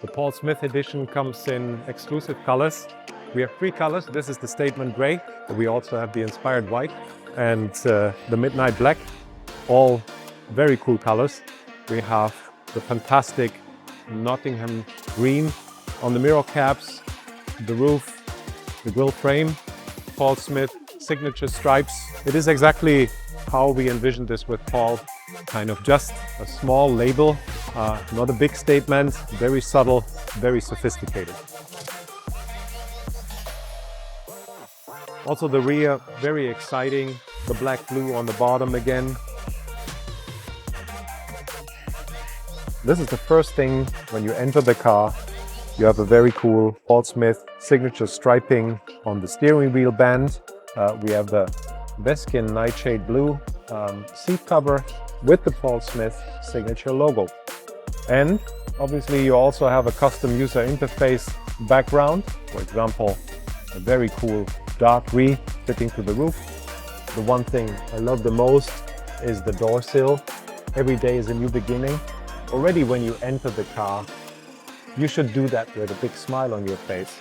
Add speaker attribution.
Speaker 1: The Paul Smith edition comes in exclusive colors. We have 3 colors. This is the statement gray. We also have the inspired white and the midnight black. All very cool colors. We have the fantastic Nottingham green on the mirror caps, the roof, the grille frame, Paul Smith signature stripes. It is exactly how we envisioned this with Paul. Kind of just a small label, not a big statement, very subtle, very sophisticated. Also the rear, very exciting. The black blue on the bottom again. This is the first thing when you enter the car. You have a very cool Paul Smith signature striping on the steering wheel band. We have the Veskin Nightshade Blue seat cover with the Paul Smith signature logo. And obviously you also have a custom user interface background. For example, a very cool dark green fitting to the roof. The one thing I love the most is the door sill. Every day is a new beginning. Already when you enter the car, you should do that with a big smile on your face.